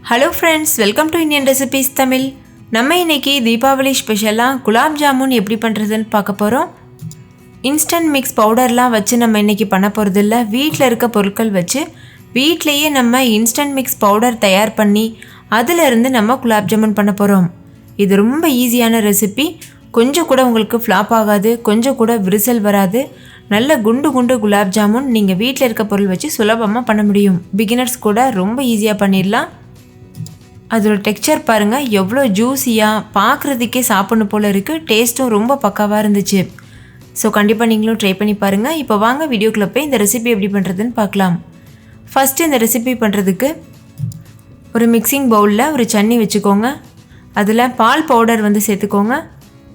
Hello friends, welcome to Indian Recipes Tamil. நம்ம இன்னைக்கு தீபாவளி ஸ்பெஷலா குலாப் ஜாமுன் எப்படி பண்றதுன்னு பார்க்க போறோம். இன்ஸ்டன்ட் மிக்ஸ் பவுடர்லாம் வச்சு நம்ம இன்னைக்கு பண்ண போறது இல்ல. வீட்ல இருக்க பொருட்கள் வச்சு வீட்லயே நம்ம இன்ஸ்டன்ட் மிக்ஸ் பவுடர் தயார் பண்ணி அதில இருந்து நம்ம குலாப் ஜாமுன் பண்ண போறோம். இது ரொம்ப ஈஸியான ரெசிபி. கொஞ்சம் கூட உங்களுக்கு ஃப்ளாப் ஆகாது, கொஞ்சம் கூட விரிசல் வராது. நல்ல குண்டு குண்டு குலாப் ஜாமுன் நீங்க வீட்ல இருக்க பொருள் வச்சு சுலபமா பண்ண முடியும். பிகினர்ஸ் கூட ரொம்ப ஈஸியா பண்ணிடலாம். அதோட டெக்ஸ்சர் பாருங்க எவ்வளோ ஜூஸியா, பார்க்குறதுக்கே சாப்பிடணும் போல இருக்குது. டேஸ்ட்டும் ரொம்ப பக்காவாக இருந்துச்சு. ஸோ கண்டிப்பாக நீங்களும் ட்ரை பண்ணி பாருங்கள். இப்போ வாங்க வீடியோக்குள்ளே போய் இந்த ரெசிபி எப்படி பண்ணுறதுன்னு பார்க்கலாம். ஃபஸ்ட்டு இந்த ரெசிபி பண்ணுறதுக்கு ஒரு மிக்சிங் பவுலில் ஒரு சன்னி வச்சுக்கோங்க. அதில் பால் பவுடர் சேர்த்துக்கோங்க.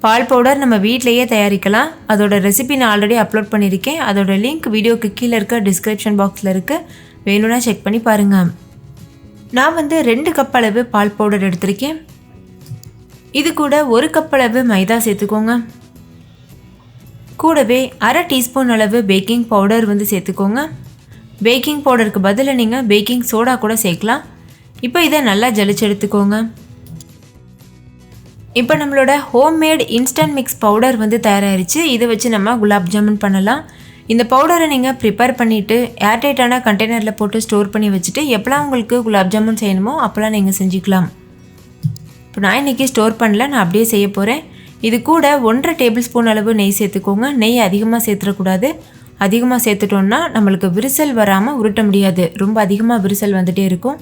பால் பவுடர் நம்ம வீட்டிலையே தயாரிக்கலாம். அதோட ரெசிபி நான் ஆல்ரெடி அப்லோட் பண்ணியிருக்கேன். அதோட லிங்க் வீடியோக்கு கீழே இருக்க டிஸ்கிரிப்ஷன் பாக்ஸில் இருக்குது. வேணும்னா செக் பண்ணி பாருங்கள். நான் 2 கப் அளவு பால் பவுடர் எடுத்திருக்கேன். இது கூட 1 கப் அளவு மைதா சேர்த்துக்கோங்க. கூடவே அரை டீஸ்பூன் அளவு பேக்கிங் பவுடர் சேர்த்துக்கோங்க. பேக்கிங் பவுடருக்கு பதிலாக நீங்கள் பேக்கிங் சோடா கூட சேர்க்கலாம். இப்போ இதை நல்லா ஜலிச்சு எடுத்துக்கோங்க. இப்போ நம்மளோட ஹோம்மேட் இன்ஸ்டன்ட் மிக்ஸ் பவுடர் தயாராகிடுச்சு. இதை வச்சு நம்ம குலாப் ஜாமுன் பண்ணலாம். இந்த பவுடரை நீங்கள் ப்ரிப்பேர் பண்ணிவிட்டு ஏர்டைட்டான கண்டெய்னரில் போட்டு ஸ்டோர் பண்ணி வச்சுட்டு எப்போலாம் உங்களுக்கு குலாப் ஜாமுன் செய்யணுமோ அப்போலாம் நீங்கள் செஞ்சுக்கலாம். இப்போ நான் இன்றைக்கி ஸ்டோர் பண்ணல, நான் அப்படியே செய்ய போகிறேன். இது கூட 1.5 டேபிள் ஸ்பூன் அளவு நெய் சேர்த்துக்கோங்க. நெய் அதிகமாக சேர்த்துடக்கூடாது. அதிகமாக சேர்த்துட்டோன்னா நம்மளுக்கு விரிசல் வராமல் உருட்ட முடியாது. ரொம்ப அதிகமாக விரிசல் வந்துகிட்டே இருக்கும்.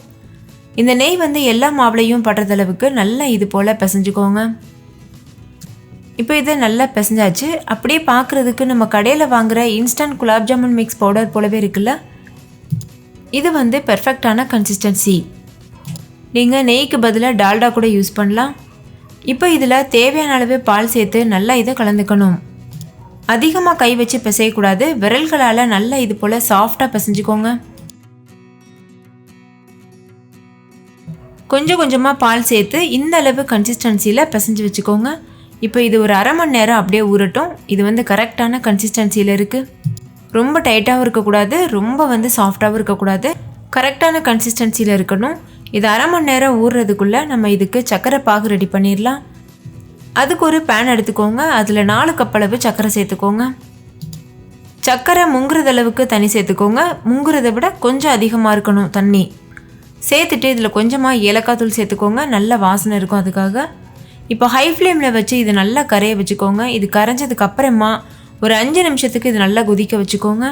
இந்த நெய் எல்லா மாவுலையும் படுறதளவுக்கு நல்லா இது போல் பிசைஞ்சுக்கோங்க. இப்போ இதை நல்லா பிசைஞ்சாச்சு. அப்படியே பார்க்குறதுக்கு நம்ம கடையில் வாங்குகிற instant gulab jamun mix powder போலவே இருக்குல்ல. இது பெர்ஃபெக்டான கன்சிஸ்டன்சி. நீங்கள் நெய்க்கு பதிலாக டால்டா கூட யூஸ் பண்ணலாம். இப்போ இதில் தேவையான அளவு பால் சேர்த்து நல்லா இதை கலந்துக்கணும். அதிகமாக கை வச்சு பிசையக்கூடாது. விரல்களால் நல்லா இது போல் சாஃப்டாக பிசைஞ்சுக்கோங்க. கொஞ்சம் கொஞ்சமாக பால் சேர்த்து இந்த அளவு கன்சிஸ்டன்சியில் பிசைஞ்சு வச்சுக்கோங்க. இப்போ இது ஒரு அரை மணி நேரம் அப்படியே ஊறட்டும். இது கரெக்டான கன்சிஸ்டன்சியில் இருக்குது. ரொம்ப டைட்டாகவும் இருக்கக்கூடாது, ரொம்ப சாஃப்டாகவும் இருக்கக்கூடாது. கரெக்டான கன்சிஸ்டன்சியில் இருக்கணும். இது அரை மணி நேரம் ஊறுறதுக்குள்ளே நம்ம இதுக்கு சர்க்கரை பாகு ரெடி பண்ணிடலாம். அதுக்கு ஒரு பேன் எடுத்துக்கோங்க. அதில் 4 கப் அளவு சர்க்கரை சேர்த்துக்கோங்க. சர்க்கரை முங்குறதளவுக்கு தண்ணி சேர்த்துக்கோங்க. முங்குறதை விட கொஞ்சம் அதிகமாக இருக்கணும் தண்ணி. சேர்த்துட்டு இதில் கொஞ்சமாக ஏலக்காய் தூள் சேர்த்துக்கோங்க. நல்ல வாசனை இருக்கும் அதுக்காக. இப்போ ஹை ஃப்ளேமில் வச்சு இது நல்லா கரைய வச்சுக்கோங்க. இது கரைஞ்சதுக்கு அப்புறமா ஒரு 5 நிமிஷத்துக்கு இது நல்லா கொதிக்க வச்சுக்கோங்க.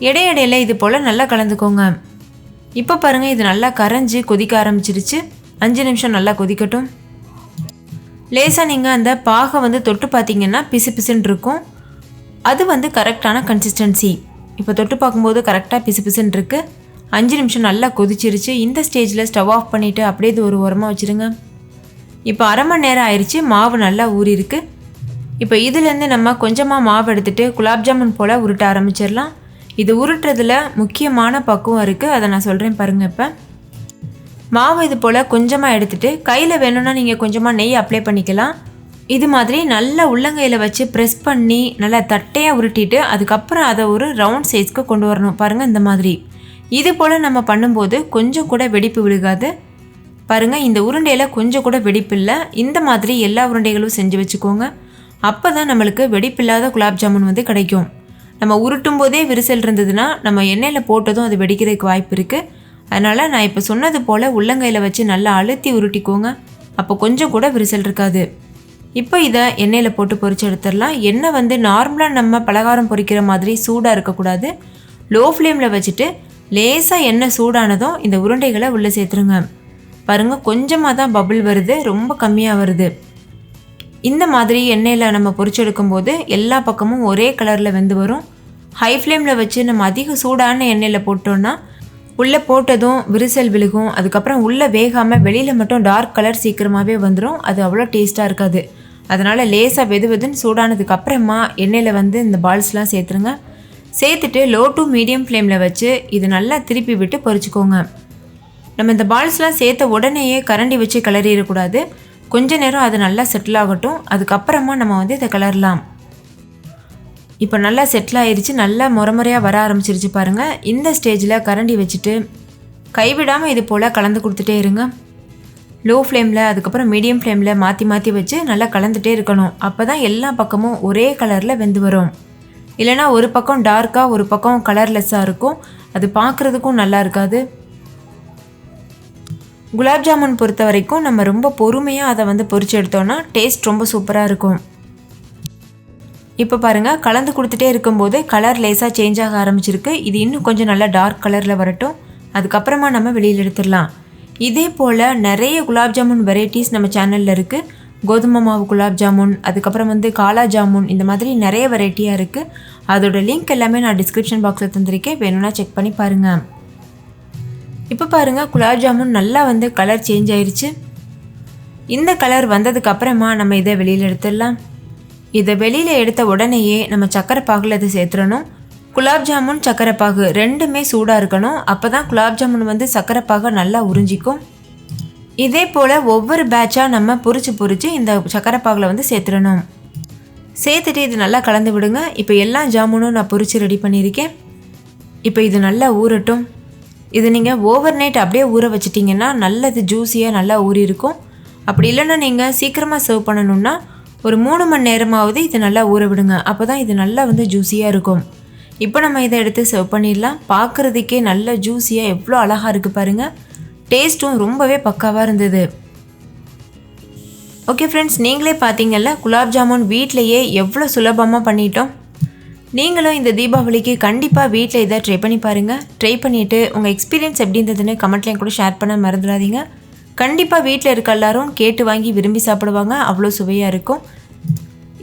இடையிடையில் இது போல் நல்லா கலந்துக்கோங்க. இப்போ பாருங்கள், இது நல்லா கரைஞ்சி கொதிக்க ஆரம்பிச்சிருச்சு. 5 நிமிஷம் நல்லா கொதிக்கட்டும். லேசாக நீங்கள் அந்த பாகை தொட்டு பார்த்தீங்கன்னா பிசு பிசுன்னு இருக்கும். அது கரெக்டான கன்சிஸ்டன்சி. இப்போ தொட்டு பார்க்கும்போது கரெக்டாக பிசு பிசுன்னு இருக்குது. 5 நிமிஷம் நல்லா கொதிச்சிருச்சு. இந்த ஸ்டேஜில் ஸ்டவ் ஆஃப் பண்ணிவிட்டு அப்படியே இது ஒரு ஓரமாக வச்சுருங்க. இப்போ அரை மணி நேரம் ஆயிடுச்சு. மாவு நல்லா ஊறிருக்கு. இப்போ இதுலேருந்து நம்ம கொஞ்சமாக மாவு எடுத்துகிட்டு குலாப் ஜாமுன் போல் உருட்ட ஆரம்பிச்சிடலாம். இது உருட்டுறதுல முக்கியமான பக்குவம் இருக்குது. அதை நான் சொல்கிறேன் பாருங்கள். இப்போ மாவு இது போல் கொஞ்சமாக எடுத்துகிட்டு கையில் வேணும்னா நீங்கள் கொஞ்சமாக நெய் அப்ளை பண்ணிக்கலாம். இது மாதிரி நல்லா உள்ளங்கையில் வச்சு ப்ரெஸ் பண்ணி நல்லா தட்டையாக உருட்டிட்டு அதுக்கப்புறம் அதை ஒரு ரவுண்ட் சைஸ்க்கு கொண்டு வரணும். பாருங்கள், இந்த மாதிரி இது போல் நம்ம பண்ணும்போது கொஞ்சம் கூட வெடிப்பு விழுகாது. பாருங்கள், இந்த உருண்டையில் கொஞ்சம் கூட வெடிப்பில்லை. இந்த மாதிரி எல்லா உருண்டைகளும் செஞ்சு வச்சுக்கோங்க. அப்போ தான் நம்மளுக்கு வெடிப்பில்லாத குலாப் ஜாமுன் கிடைக்கும். நம்ம உருட்டும் போதே விரிசல் இருந்ததுன்னா நம்ம எண்ணெயில் போட்டதும் அது வெடிக்கிறதுக்கு வாய்ப்பு இருக்குது. அதனால் நான் இப்போ சொன்னது போல் உள்ளங்கையில் வச்சு நல்லா அழுத்தி உருட்டிக்கோங்க. அப்போ கொஞ்சம் கூட விரிசல் இருக்காது. இப்போ இதை எண்ணெயில் போட்டு பொரிச்சு எடுத்துடலாம். எண்ணெய் நார்மலாக நம்ம பலகாரம் பொரிக்கிற மாதிரி சூடாக இருக்கக்கூடாது. லோ ஃப்ளேமில் வச்சுட்டு லேசாக எண்ணெய் சூடானதும் இந்த உருண்டைகளை உள்ளே சேர்த்துருங்க. பாருங்கள், கொஞ்சமாக தான் பபிள் வருது, ரொம்ப கம்மியாக வருது. இந்த மாதிரி எண்ணெயில் நம்ம பொரிச்செடுக்கும் போது எல்லா பக்கமும் ஒரே கலரில் வெந்து வரும். ஹை ஃப்ளேமில் வச்சு நம்ம அதிக சூடான எண்ணெயில் போட்டோன்னா உள்ளே போட்டதும் விரிசல் விழுகும். அதுக்கப்புறம் உள்ளே வேகாமல் வெளியில் மட்டும் டார்க் கலர் சீக்கிரமாகவே வந்துடும். அது அவ்வளோ டேஸ்ட்டாக இருக்காது. அதனால் லேசாக வெதுன்னு சூடானதுக்கு அப்புறமா எண்ணெயில் இந்த பால்ஸ்லாம் சேர்த்துருங்க. சேர்த்துட்டு லோ டு மீடியம் ஃப்ளேமில் வச்சு இது நல்லா திருப்பி விட்டு பொரிச்சுக்கோங்க. நம்ம இந்த பால்ஸ்லாம் சேர்த்த உடனேயே கரண்டி வச்சு கிளறிடக்கூடாது. கொஞ்ச நேரம் அது நல்லா செட்டில் ஆகட்டும். அதுக்கப்புறமா நம்ம இதை கிளறலாம். இப்போ நல்லா செட்டில் ஆயிடுச்சு. நல்லா முறையாக வர ஆரம்பிச்சிருச்சு பாருங்கள். இந்த ஸ்டேஜில் கரண்டி வச்சுட்டு கைவிடாமல் இது போல் கலந்து கொடுத்துட்டே இருங்க. லோ ஃப்ளேமில் அதுக்கப்புறம் மீடியம் ஃப்ளேமில் மாற்றி மாற்றி வச்சு நல்லா கலந்துகிட்டே இருக்கணும். அப்போ தான் எல்லா பக்கமும் ஒரே கலரில் வெந்து வரும். இல்லைனா ஒரு பக்கம் டார்க்காக ஒரு பக்கம் கலர்லெஸ்ஸாக இருக்கும், அது பார்க்குறதுக்கும் நல்லா இருக்காது. குலாப் ஜாமுன் பொறுத்த வரைக்கும் நம்ம ரொம்ப பொறுமையாக அதை வந்து பொரிச்சு எடுத்தோன்னா டேஸ்ட் ரொம்ப சூப்பராக இருக்கும். இப்போ பாருங்கள், கலந்து கொடுத்துட்டே இருக்கும்போது கலர் லேஸாக சேஞ்ச் ஆக ஆரம்பிச்சிருக்கு. இது இன்னும் கொஞ்சம் நல்லா டார்க் கலரில் வரட்டும், அதுக்கப்புறமா நம்ம வெளியில் எடுத்துடலாம். இதே போல் நிறைய குலாப் ஜாமுன் வெரைட்டிஸ் நம்ம சேனலில் இருக்குது. கோதுமை மாவு குலாப் ஜாமுன், அதுக்கப்புறம் வந்து காலா ஜாமுன், இந்த மாதிரி நிறைய வெரைட்டியாக இருக்குது. அதோட லிங்க் எல்லாமே நான் டிஸ்கிரிப்ஷன் பாக்ஸில் தந்திருக்கேன், வேணும்னா செக் பண்ணி பாருங்கள். இப்போ பாருங்கள், குலாப் ஜாமுன் நல்லா வந்து கலர் சேஞ்ச் ஆயிடுச்சு. இந்த கலர் வந்ததுக்கு அப்புறமா நம்ம இதை வெளியில் எடுத்துடலாம். இதை வெளியில் எடுத்த உடனேயே நம்ம சக்கரை பாகில் அதை சேர்த்துடணும். குலாப் ஜாமுன் சக்கரை பாகு ரெண்டுமே சூடாக இருக்கணும், அப்போ தான் குலாப் ஜாமுன் வந்து சக்கரை பாகை நல்லா உறிஞ்சிக்கும். இதே போல் ஒவ்வொரு பேட்சாக நம்ம பொரிச்சு இந்த சக்கரை பாகில் வந்து சேர்த்துடணும். சேர்த்துட்டு இது நல்லா கலந்து விடுங்க. இப்போ எல்லா ஜாமுனும் நான் பொரித்து ரெடி பண்ணியிருக்கேன். இப்போ இது நல்லா ஊறட்டும். இது நீங்கள் ஓவர் நைட் அப்படியே ஊற வச்சிட்டிங்கன்னா நல்லது ஜூஸியாக நல்லா ஊறி இருக்கும். அப்படி இல்லைன்னா நீங்கள் சீக்கிரமாக சர்வ் பண்ணணுன்னா ஒரு 3 மணி நேரமாவது இது நல்லா ஊற விடுங்க, அப்போ தான் இது நல்லா வந்து ஜூஸியாக இருக்கும். இப்போ நம்ம இதை எடுத்து சர்வ் பண்ணிடலாம். பார்க்குறதுக்கே நல்ல ஜூஸியாக எவ்வளோ அழகாக இருக்குது பாருங்கள். டேஸ்ட்டும் ரொம்பவே பக்காவாக இருந்தது. ஓகே ஃப்ரெண்ட்ஸ், நீங்களே பார்த்தீங்கல்ல குலாப் ஜாமுன் வீட்டிலையே எவ்வளோ சுலபமாக பண்ணிட்டோம். நீங்களும் இந்த தீபாவளிக்கு கண்டிப்பாக வீட்டில் இதை ட்ரை பண்ணி பாருங்கள். ட்ரை பண்ணிவிட்டு உங்கள் எக்ஸ்பீரியன்ஸ் எப்படி இருந்ததுன்னு கமெண்ட்லேயும் கூட ஷேர் பண்ண மறந்துடாதீங்க. கண்டிப்பாக வீட்டில் இருக்க எல்லாரும் கேட்டு வாங்கி விரும்பி சாப்பிடுவாங்க, அவ்வளோ சுவையாக இருக்கும்.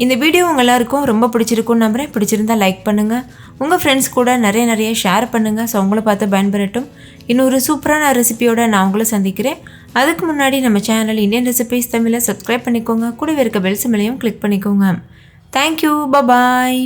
இந்த வீடியோ உங்கள் எல்லாருக்கும் ரொம்ப பிடிச்சிருக்குன்னு நம்புகிறேன். பிடிச்சிருந்தா லைக் பண்ணுங்கள், உங்கள் ஃப்ரெண்ட்ஸ் கூட நிறைய ஷேர் பண்ணுங்கள். ஸோ அவங்கள பார்த்து பயன்பெறட்டும். இன்னொரு சூப்பரான ரெசிபியோடு நான் உங்களை சந்திக்கிறேன். அதுக்கு முன்னாடி நம்ம சேனல் இந்தியன் ரெசிபீஸ் தமிழை சப்ஸ்கிரைப் பண்ணிக்கோங்க. கூடவே இருக்க பெல் சிம்பலையும் கிளிக் பண்ணிக்கோங்க. தேங்க்யூ, பாய்.